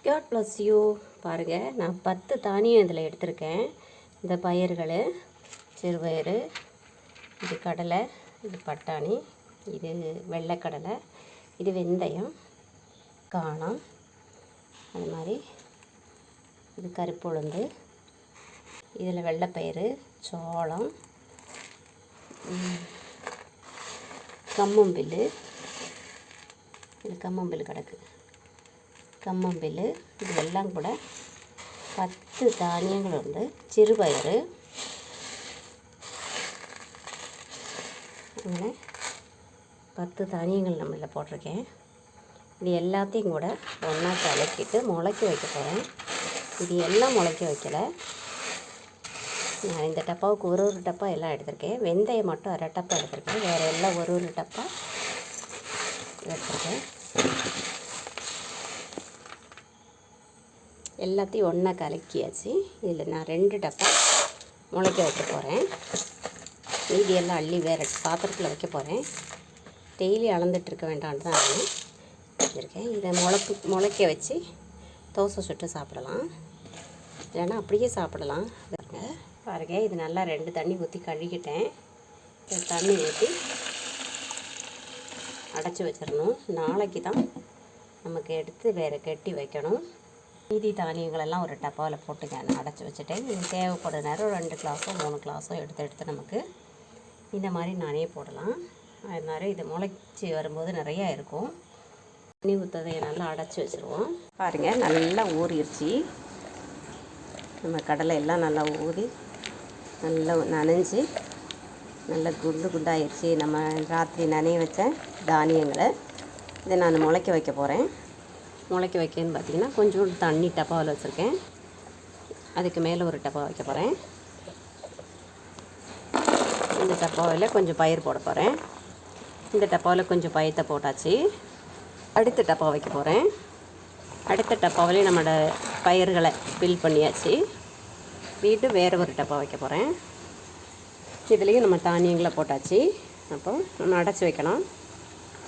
God plus you. பாருங்கள், நான் 10 தானியம் இதில் எடுத்திருக்கேன். இந்த பயிர்கள், சிறுபயிறு, இது கடலை, இது பட்டாணி, இது வெள்ளைக்கடலை, இது வெந்தயம், காணம், அது மாதிரி இது கருப்பு உளுந்து, இதில் வெள்ளைப்பயிறு, சோளம், கம்மம்பில், இது கம்மம்பில் கிடக்கு, கம்மம்பில், இதெல்லாம் கூட 10 தானியங்கள் உண்டு. சிறுபயிறு, അങ്ങനെ 10 தானியங்கள் நம்ம இதில் போட்டிருக்கேன். இது எல்லாத்தையும் கூட ஒன்றா கலக்கிட்டு முளைக்க வைக்க போகிறேன். இது எல்லாம் முளைக்க வைக்கலை. நான் இந்த டப்பாவுக்கு ஒரு டப்பா எல்லாம் எடுத்திருக்கேன். வெந்தயம் மட்டும் அரை டப்பா எடுத்திருக்கேன். வேறு எல்லாம் ஒரு டப்பா எடுத்திருக்கேன். எல்லாத்தையும் ஒன்றா கலக்கியாச்சு. இதில் நான் 2 டப்பா முளைக்க வைக்க போகிறேன். மீதி எல்லாம் அள்ளி வேறு பாத்திரத்தில் வைக்க போகிறேன். டெய்லி அளந்துட்டுருக்க வேண்டான்னு தான் நான் வச்சுருக்கேன். இதை முளைக்க வச்சு தோசை சுட்டு சாப்பிடலாம், இல்லைன்னா அப்படியே சாப்பிடலாம். பாருங்க, இது நல்லா 2 தண்ணி ஊற்றி கழுகிட்டேன். தண்ணி ஊற்றி அடைச்சி வச்சிடணும். நாளைக்கு தான் நமக்கு எடுத்து வேறு கட்டி வைக்கணும். மீதி தானியங்களெல்லாம் ஒரு டப்பாவில் போட்டு நான் அடைச்சி வச்சுட்டேன். இது தேவைப்படுற நேரம் 2 கிளாஸோ 3 கிளாஸோ எடுத்து நமக்கு இந்த மாதிரி நானே போடலாம். அது மாதிரி இது முளைச்சி வரும்போது நிறையா இருக்கும். தண்ணி ஊற்றதையை நல்லா அடைச்சி வச்சுருவோம். பாருங்கள், நல்லா ஊறிடுச்சு. நம்ம கடலை எல்லாம் நல்லா ஊறி நல்லா நனைஞ்சி நல்லா குண்டு குண்டாகிடுச்சு. நம்ம ராத்திரி நனைய வச்ச தானியங்களை இதை நான் முளைக்க வைக்க போகிறேன். முளைக்க வைக்கன்னு பார்த்தீங்கன்னா கொஞ்சோண்டு தண்ணி டப்பாவில் வச்சுருக்கேன். அதுக்கு மேலே ஒரு டப்பா வைக்க போகிறேன். இந்த டப்பாவில் கொஞ்சம் பயிர் போட போகிறேன். இந்த டப்பாவில் கொஞ்சம் பயத்தை போட்டாச்சு. அடுத்த டப்பா வைக்க போகிறேன். அடுத்த டப்பாவிலே நம்மளோட பயிர்களை ஃபில் பண்ணியாச்சு. வீட்டு வேறு ஒரு டப்பா வைக்க போகிறேன். இதுலேயும் நம்ம தானியங்களை போட்டாச்சு. அப்போ நம்ம அடைச்சி வைக்கணும்.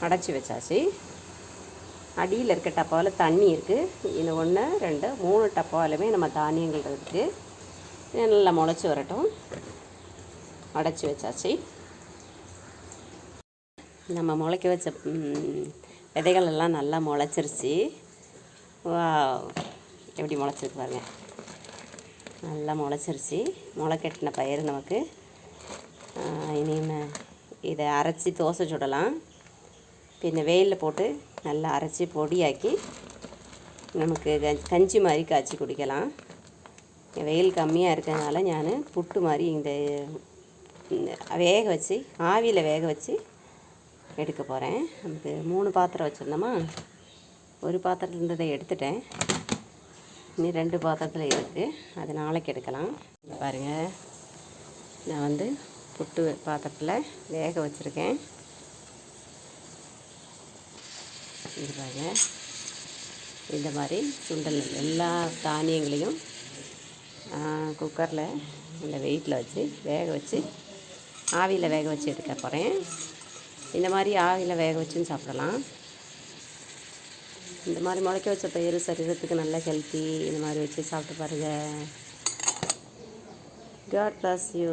அடைச்சி வச்சாச்சு. அடியில் இருக்க டப்பாவில் தண்ணி இருக்குது. இது 1 2 3 டப்பாவிலுமே நம்ம தானியங்கள் இருக்குது. நல்லா முளைச்சி வரட்டும். அடைச்சி வச்சாச்சு. நம்ம முளைக்க வச்ச விதைகள் எல்லாம் நல்லா முளைச்சிருச்சு. வா, எப்படி முளைச்சிருக்கு பாருங்க. நல்லா முளைச்சிருச்சு. முளை கட்டின பயிர் நமக்கு இனிமேல் இதை அரைச்சி தோசை சுடலாம். பின்ன வெயிலில் போட்டு நல்லா அரைச்சி பொடியாக்கி நமக்கு கஞ்சி மாதிரி காய்ச்சி குடிக்கலாம். வெயில் கம்மியாக இருக்கிறதுனால நான் புட்டு மாதிரி இந்த வேக வச்சு ஆவியில் வேக வச்சு எடுக்க போகிறேன். நமக்கு 3 பாத்திரம் வச்சுருந்தோமா, ஒரு பாத்திரத்தில் இருந்ததை எடுத்துட்டேன். இனி 2 பாத்திரத்தில் இருக்குது. அது நாளைக்கு எடுக்கலாம். பாருங்கள், நான் புட்டு பாத்திரத்தில் வேக வச்சுருக்கேன். இது பாருங்க, இந்த மாதிரி சுண்டல் எல்லா தானியங்களையும் குக்கரில் இந்த வெயிட்டில் வச்சு வேக வச்சு ஆவியில் வேக வச்சு எடுக்க போகிறேன். இந்த மாதிரி ஆவியில் வேக வச்சுன்னு சாப்பிடலாம். இந்த மாதிரி முளைக்க வச்ச பயிர் சரீரத்துக்கு நல்ல ஹெல்த்தி. இந்த மாதிரி வச்சு சாப்பிட்டு பாருங்கள். God bless you.